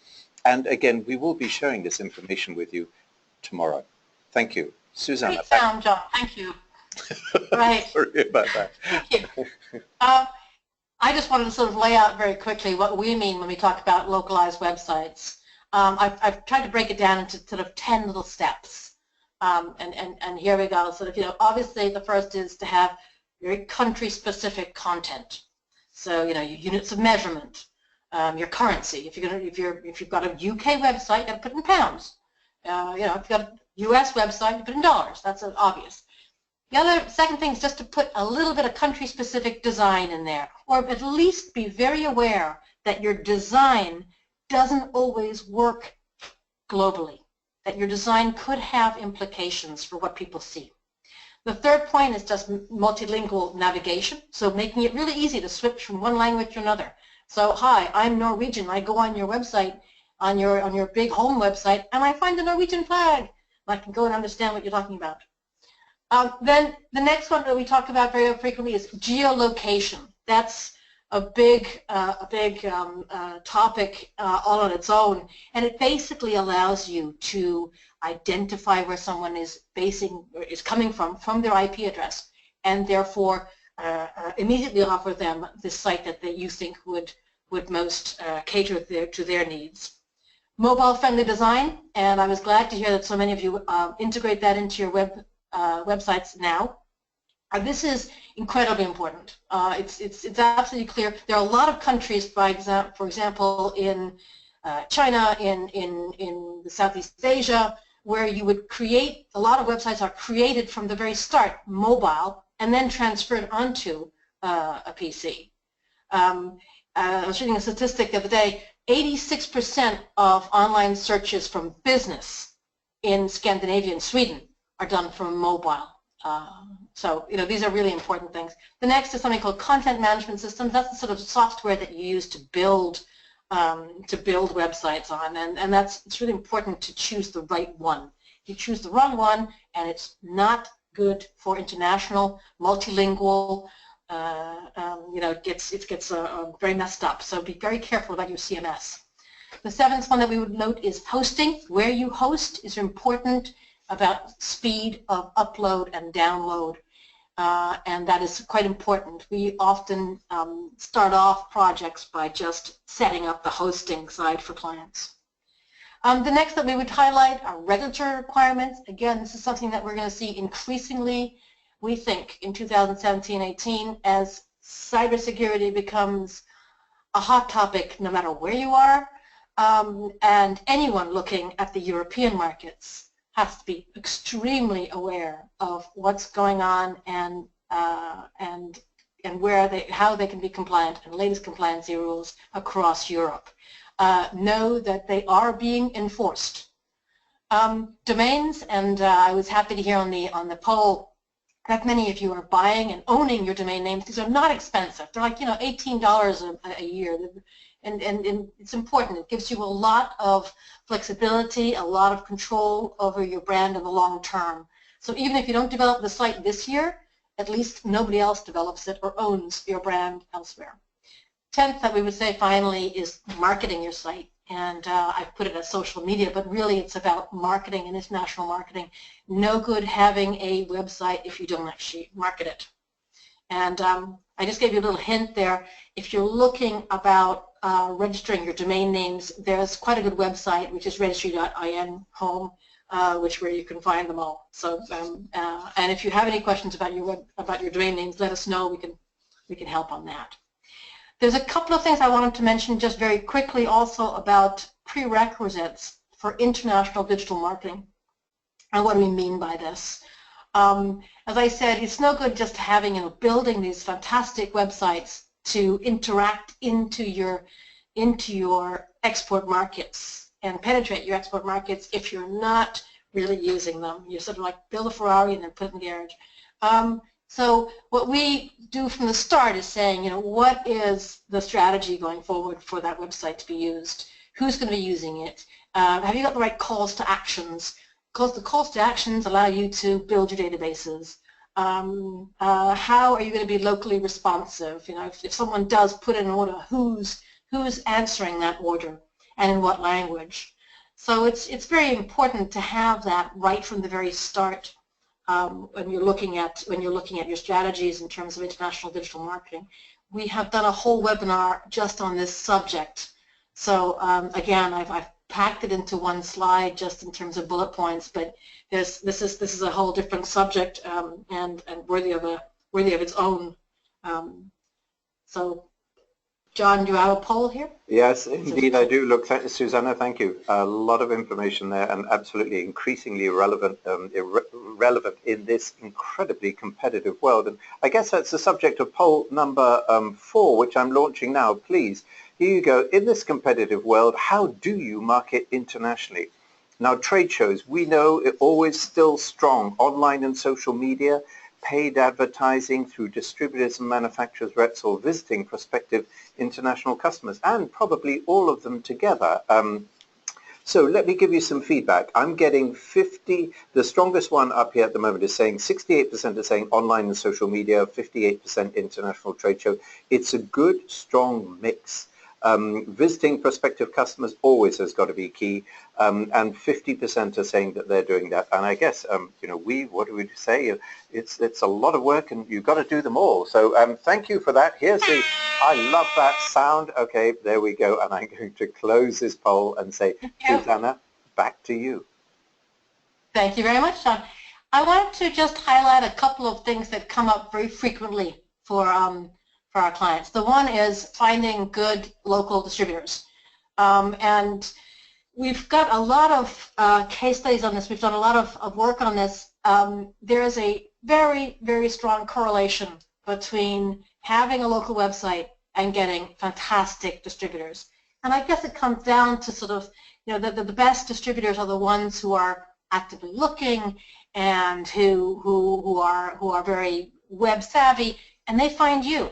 And again, we will be sharing this information with you tomorrow. Thank you. Susanna.
Great sound, John. Thank you. Right.
Sorry about that.
Thank you. I just wanted to sort of lay out very quickly what we mean when we talk about localized websites. I've tried to break it down into sort of 10 little steps. And here we go. So, obviously the first is to have very country-specific content. So, your units of measurement. Your currency. If you've got a UK website, you got to put in pounds. If you've got a US website, you put in dollars. That's obvious. The second thing is just to put a little bit of country-specific design in there, or at least be very aware that your design doesn't always work globally. That your design could have implications for what people see. The third point is just multilingual navigation, so making it really easy to switch from one language to another. So, hi, I'm Norwegian. I go on your website, on your big home website, and I find the Norwegian flag. I can go and understand what you're talking about. Then the next one that we talk about very frequently is geolocation. That's a big topic all on its own, and it basically allows you to identify where someone is coming from their IP address, and therefore immediately offer them the site that you think would most cater to their needs. Mobile-friendly design, and I was glad to hear that so many of you integrate that into your websites now. This is incredibly important. It's absolutely clear. There are a lot of countries, for example, in China, in the Southeast Asia, where you would create, a lot of websites are created from the very start, mobile, and then transferred onto a PC. I was reading a statistic the other day, 86% of online searches from business in Scandinavia and Sweden are done from mobile. So, these are really important things. The next is something called content management systems. That's the sort of software that you use to build to build websites on, and it's really important to choose the right one. If you choose the wrong one and it's not good for international, multilingual, it gets very messed up. So be very careful about your CMS. The seventh one that we would note is hosting. Where you host is important about speed of upload and download, and that is quite important. We often start off projects by just setting up the hosting side for clients. The next that we would highlight are regulatory requirements. Again, this is something that we're going to see increasingly, we think, in 2017-18 as cybersecurity becomes a hot topic no matter where you are, and anyone looking at the European markets has to be extremely aware of what's going on and how they can be compliant and latest compliancy rules across Europe. Know that they are being enforced. Domains, and I was happy to hear on the poll that many of you are buying and owning your domain names. These are not expensive. They're like, $18 a year. And it's important. It gives you a lot of flexibility, a lot of control over your brand in the long term. So even if you don't develop the site this year, at least nobody else develops it or owns your brand elsewhere. 10th that we would say finally is marketing your site. And I've put it as social media, but really it's about marketing and international marketing. No good having a website if you don't actually market it. And I just gave you a little hint there. If you're looking about registering your domain names, there's quite a good website, which is registry.in home, where you can find them all. So, and if you have any questions about your domain names, let us know. We can help on that. There's a couple of things I wanted to mention just very quickly also about prerequisites for international digital marketing. And what do we mean by this? As I said, it's no good just having, building these fantastic websites to interact into your export markets and penetrate your export markets if you're not really using them. You're sort of like build a Ferrari and then put it in the garage. So what we do from the start is saying, what is the strategy going forward for that website to be used? Who's going to be using it? Have you got the right calls to actions? Because the calls to actions allow you to build your databases. How are you going to be locally responsive? If someone does put in an order, who's answering that order and in what language? So it's very important to have that right from the very start when you're looking at your strategies in terms of international digital marketing. We have done a whole webinar just on this subject. So again, I've packed it into one slide just in terms of bullet points, but this is a whole different subject and worthy of its own. So, John, do you have a poll here?
Yes, indeed I do. Look, Susanna, thank you. A lot of information there and absolutely increasingly relevant in this incredibly competitive world. And I guess that's the subject of poll number 4, which I'm launching now. Please, here you go. In this competitive world, how do you market internationally? Now, trade shows, we know it always still strong. Online and social media, paid advertising through distributors and manufacturers, reps, or visiting prospective international customers, and probably all of them together. So let me give you some feedback. I'm getting 50, the strongest one up here at the moment is saying 68% are saying online and social media, 58% international trade show. It's a good, strong mix. Visiting prospective customers always has got to be key, and 50% are saying that they're doing that. And I guess, what do we say? It's a lot of work, and you've got to do them all. So thank you for that. I love that sound. Okay, there we go. And I'm going to close this poll and say, Susanna, back to you.
Thank you very much, John. I wanted to just highlight a couple of things that come up very frequently for our clients. The one is finding good local distributors. And we've got a lot of case studies on this. We've done a lot of work on this. There is a very, very strong correlation between having a local website and getting fantastic distributors. And I guess it comes down to sort of, the best distributors are the ones who are actively looking and who are very web savvy, and they find you.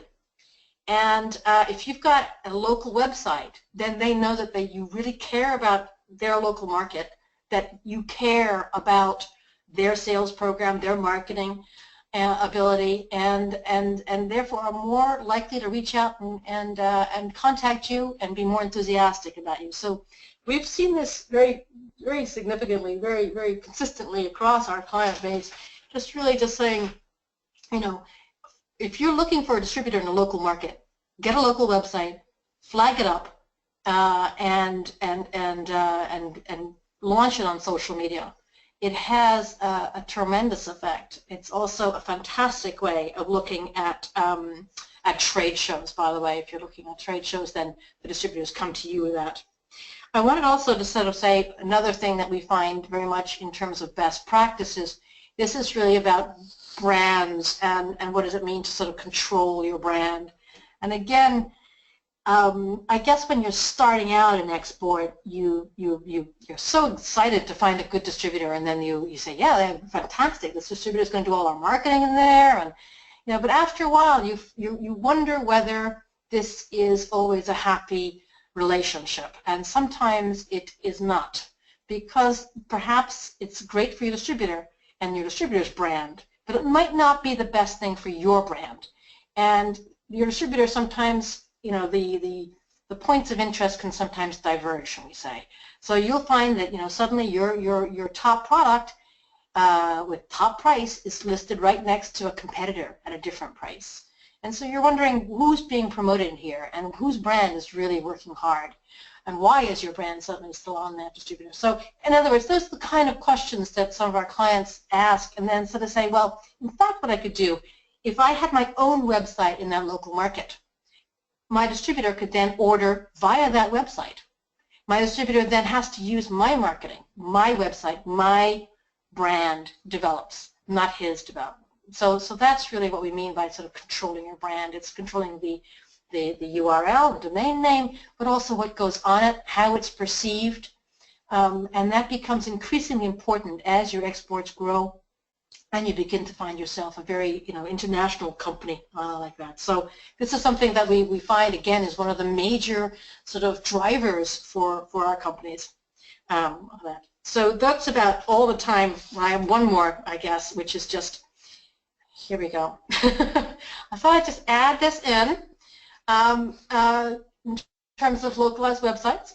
And if you've got a local website, then they know that you really care about their local market, that you care about their sales program, their marketing ability, and therefore are more likely to reach out and contact you and be more enthusiastic about you. So we've seen this very significantly, very consistently across our client base. Just saying, you know, if you're looking for a distributor in a local market, get a local website, flag it up, and launch it on social media. It has a tremendous effect. It's also a fantastic way of looking at trade shows, by the way. If you're looking at trade shows, then the distributors come to you with that. I wanted also to sort of say another thing that we find very much in terms of best practices. This is really about brands and what does it mean to sort of control your brand. And again, I guess when you're starting out in export, you're so excited to find a good distributor, and then you say, yeah, they're fantastic. This distributor is going to do all our marketing in there, and you know. But after a while, you wonder whether this is always a happy relationship, and sometimes it is not, because perhaps it's great for your distributor and your distributor's brand, but it might not be the best thing for your brand, and your distributor sometimes, you know, the points of interest can sometimes diverge, shall we say. So you'll find that, you know, suddenly your top product with top price is listed right next to a competitor at a different price. And so you're wondering who's being promoted here and whose brand is really working hard, and why is your brand suddenly still on that distributor. So in other words, those are the kind of questions that some of our clients ask, and then sort of say, well, in fact, what I could do, if I had my own website in that local market, my distributor could then order via that website. My distributor then has to use my marketing, my website, my brand develops, not his development. So that's really what we mean by sort of controlling your brand. It's controlling the URL, the domain name, but also what goes on it, how it's perceived, and that becomes increasingly important as your exports grow and you begin to find yourself a very, you know, international company like that. So this is something that we find, again, is one of the major sort of drivers for our companies. So that's about all the time. I have one more, I guess, which is just, here we go. I thought I'd just add this in terms of localized websites.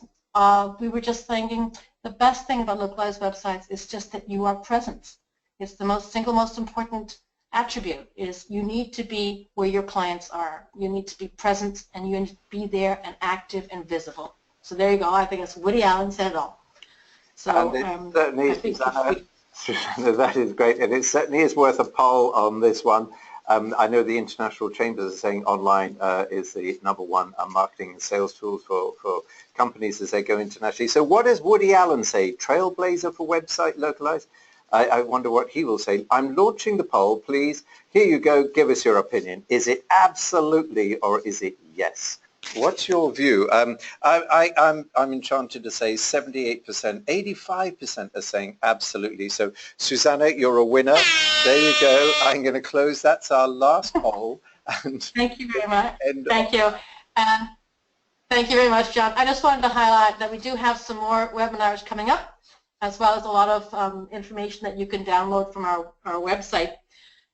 We were just thinking the best thing about localized websites is just that you are present. It's the single most important attribute, is you need to be where your clients are. You need to be present, and you need to be there and active and visible. So there you go. I think it's Woody Allen said it all. So
certainly, Susanna, that is great, and it certainly is worth a poll on this one. I know the international chambers are saying online is the #1 marketing and sales tool for companies as they go internationally. So what does Woody Allen say? Trailblazer for website localized? I wonder what he will say. I'm launching the poll, please. Here you go. Give us your opinion. Is it absolutely or is it yes? What's your view? I'm enchanted to say 78%, 85% are saying absolutely. So Susanna, you're a winner. There you go. I'm going to close. That's our last poll. And
thank you very much. Thank you. Thank you very much, John. I just wanted to highlight that we do have some more webinars coming up, as well as a lot of information that you can download from our website.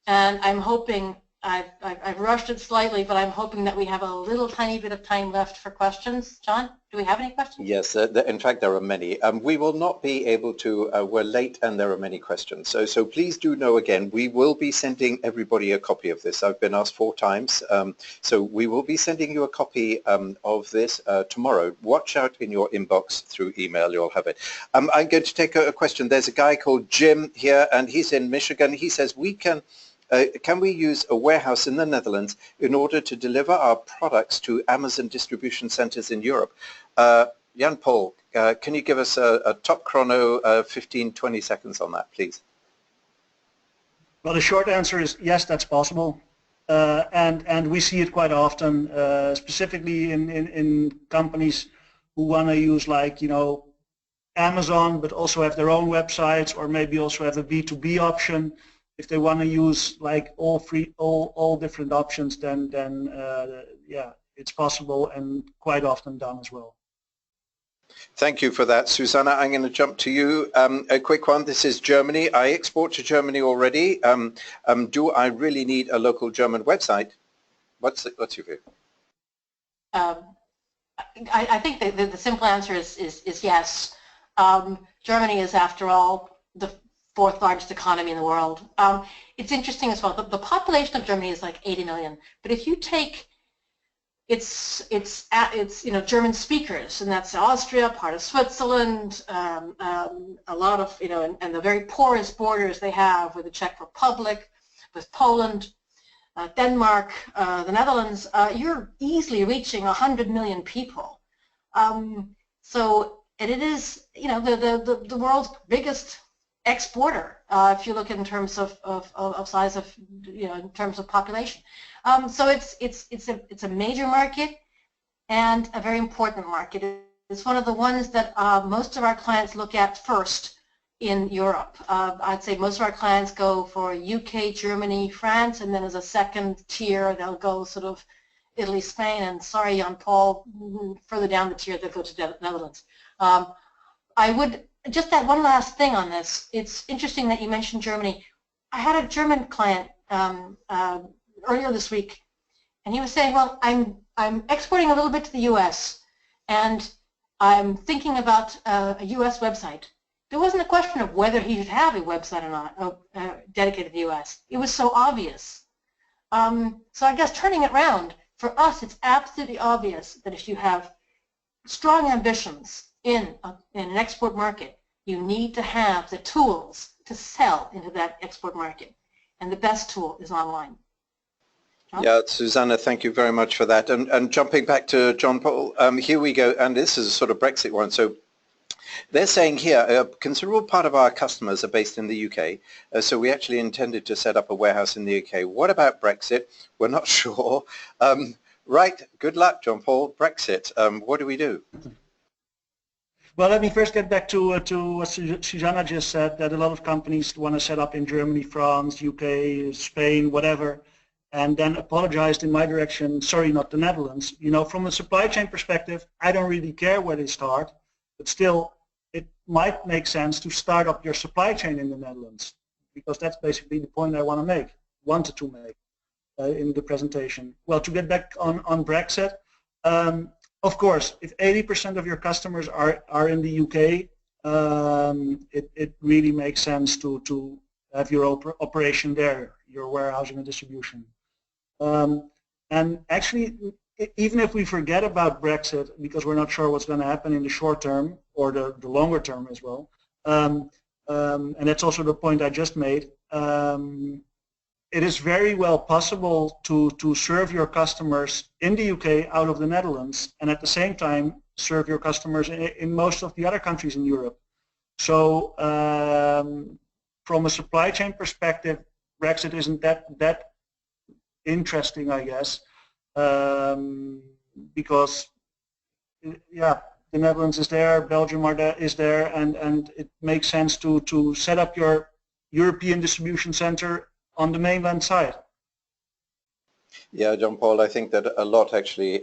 And I'm hoping, I've rushed it slightly, but I'm hoping that we have a little tiny bit of time left for questions. John, do we have any questions?
Yes, in fact there are many. We will not be able to, we're late and there are many questions. So please do know again, we will be sending everybody a copy of this. I've been asked 4 times. So we will be sending you a copy of this tomorrow. Watch out in your inbox through email, you'll have it. I'm going to take a question. There's a guy called Jim here and he's in Michigan. He says, can we use a warehouse in the Netherlands in order to deliver our products to Amazon distribution centers in Europe? Jan Paul, can you give us a top chrono, 15, 20 seconds on that, please?
Well, the short answer is yes, that's possible. And we see it quite often, specifically in companies who want to use, like, you know, Amazon, but also have their own websites, or maybe also have a B2B option. if they want to use like all different options, then yeah, it's possible and quite often done as well.
Thank you for that, Susanna. I'm going to jump to you. A quick one. This is Germany. I export to Germany already. Do I really need a local German website? What's your view?
I think the simple answer is yes. Germany is, after all, the fourth largest economy in the world. It's interesting as well. The population of Germany is like 80 million, but if you take it's German speakers, and that's Austria, part of Switzerland, a lot of and the very porous borders they have with the Czech Republic, with Poland, Denmark, the Netherlands. You're easily reaching 100 million people. So and it is the world's biggest exporter if you look in terms of size of in terms of population. So it's a major market and a very important market. It's one of the ones that most of our clients look at first in Europe. I'd say most of our clients go for UK, Germany, France, and then as a second tier they'll go sort of Italy, Spain, and sorry, Jan-Paul, further down the tier they'll go to the Netherlands. I would just add one last thing on this. It's interesting that you mentioned Germany. I had a German client earlier this week, and he was saying, well, I'm exporting a little bit to the US, and I'm thinking about a US website. There wasn't a question of whether he should have a website or not dedicated to the US. It was so obvious. So I guess turning it around, for us it's absolutely obvious that if you have strong ambitions in an export market, you need to have the tools to sell into that export market. And the best tool is online.
Yeah, Susanna, thank you very much for that. And jumping back to John Paul, here we go, and this is a sort of Brexit one. So they're saying here, a considerable part of our customers are based in the UK, so we actually intended to set up a warehouse in the UK. What about Brexit? We're not sure. Right, good luck, John Paul. Brexit, what do we do?
Well, let me first get back to what Susanna just said, that a lot of companies want to set up in Germany, France, UK, Spain, whatever, and then apologized in my direction, sorry, not the Netherlands. From a supply chain perspective, I don't really care where they start, but still, it might make sense to start up your supply chain in the Netherlands, because that's basically the point I wanted to make in the presentation. Well, to get back on Brexit, of course, if 80% of your customers are in the UK, it really makes sense to have your operation there, your warehousing and distribution. And actually, even if we forget about Brexit, because we're not sure what's going to happen in the short term or the longer term as well, and that's also the point I just made, it is very well possible to serve your customers in the UK out of the Netherlands, and at the same time serve your customers in most of the other countries in Europe. So from a supply chain perspective, Brexit isn't that interesting, I guess, because yeah, the Netherlands is there, Belgium is there, and it makes sense to set up your European distribution center on the mainland side.
Yeah, John Paul, I think that a lot actually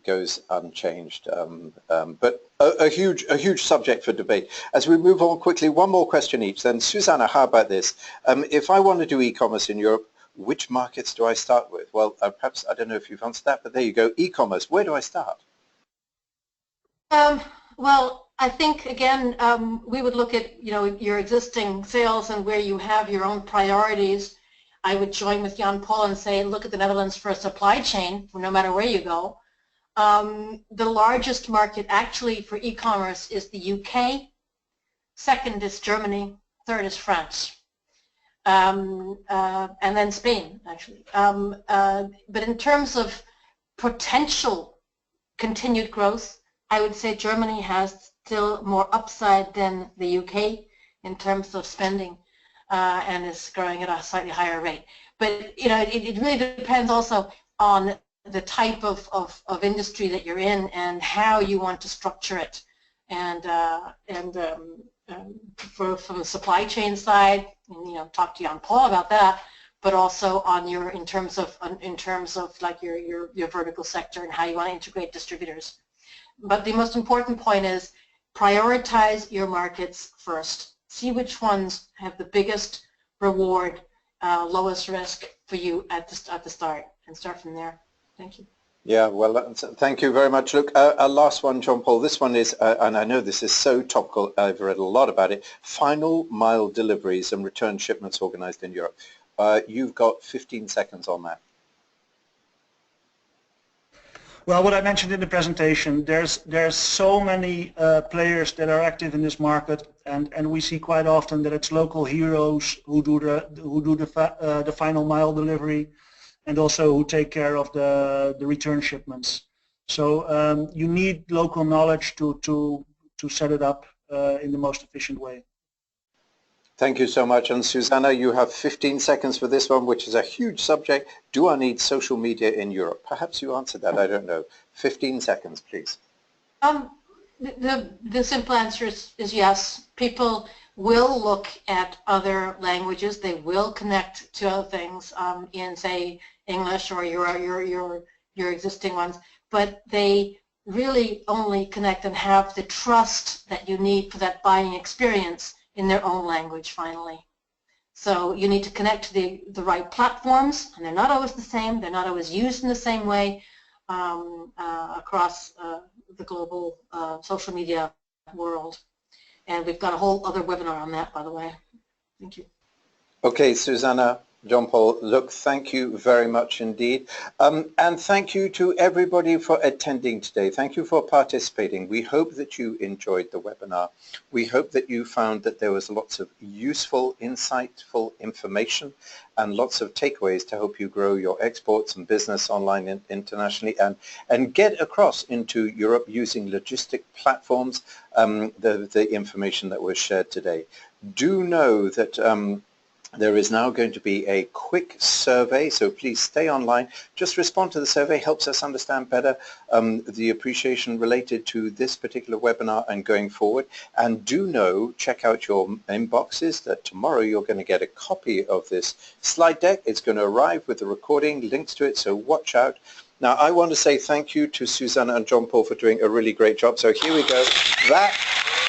goes unchanged, but a huge subject for debate. As we move on quickly, one more question each. Then, Susanna, how about this? If I want to do e-commerce in Europe, which markets do I start with? Well, perhaps, I don't know if you've answered that, but there you go, e-commerce. Where do I start?
Well, I think, again, we would look at your existing sales and where you have your own priorities. I would join with Jan Paul and say, look at the Netherlands for a supply chain, no matter where you go. The largest market actually for e-commerce is the UK. Second is Germany. Third is France. And then Spain, actually. But in terms of potential continued growth, I would say Germany has still more upside than the UK in terms of spending. And is growing at a slightly higher rate. But it really depends also on the type of industry that you're in and how you want to structure it. And from the supply chain side, and, talk to Jan-Paul about that, but also on in terms of like your vertical sector and how you want to integrate distributors. But the most important point is prioritize your markets first. See which ones have the biggest reward, lowest risk for you at the start, and start from there. Thank you.
Yeah, well, thank you very much. Look, a last one, Jean-Paul. This one is, and I know this is so topical, I've read a lot about it, final mile deliveries and return shipments organized in Europe. You've got 15 seconds on that.
Well, what I mentioned in the presentation, there's so many players that are active in this market, and we see quite often that it's local heroes who do the final mile delivery, and also who take care of the return shipments. So you need local knowledge to set it up in the most efficient way.
Thank you so much. And Susanna, you have 15 seconds for this one, which is a huge subject. Do I need social media in Europe? Perhaps you answered that, I don't know. 15 seconds, please.
The simple answer is yes. People will look at other languages. They will connect to other things in, say, English or your existing ones, but they really only connect and have the trust that you need for that buying experience in their own language finally. So you need to connect to the right platforms, and they're not always the same. They're not always used in the same way across the global social media world. And we've got a whole other webinar on that, by the way. Thank you.
Okay, Susanna, Jean-Paul, look, thank you very much indeed. And thank you to everybody for attending today. Thank you for participating. We hope that you enjoyed the webinar. We hope that you found that there was lots of useful, insightful information and lots of takeaways to help you grow your exports and business online and internationally, and get across into Europe using logistic platforms, the information that was shared today. Do know that there is now going to be a quick survey, so please stay online. Just respond to the survey, helps us understand better the appreciation related to this particular webinar and going forward. And do know, check out your inboxes, that tomorrow you're going to get a copy of this slide deck. It's going to arrive with the recording, links to it, so watch out. Now, I want to say thank you to Susanna and Jean-Paul for doing a really great job. So here we go. That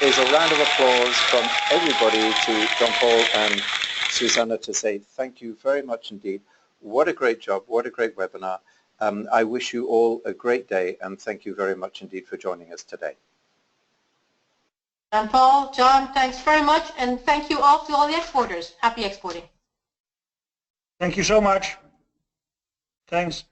is a round of applause from everybody to Jean-Paul and Susanna to say thank you very much indeed. What a great job. What a great webinar. I wish you all a great day, and thank you very much indeed for joining us today.
Jan-Paul, John, thanks very much, and thank you all to all the exporters. Happy exporting.
Thank you so much. Thanks.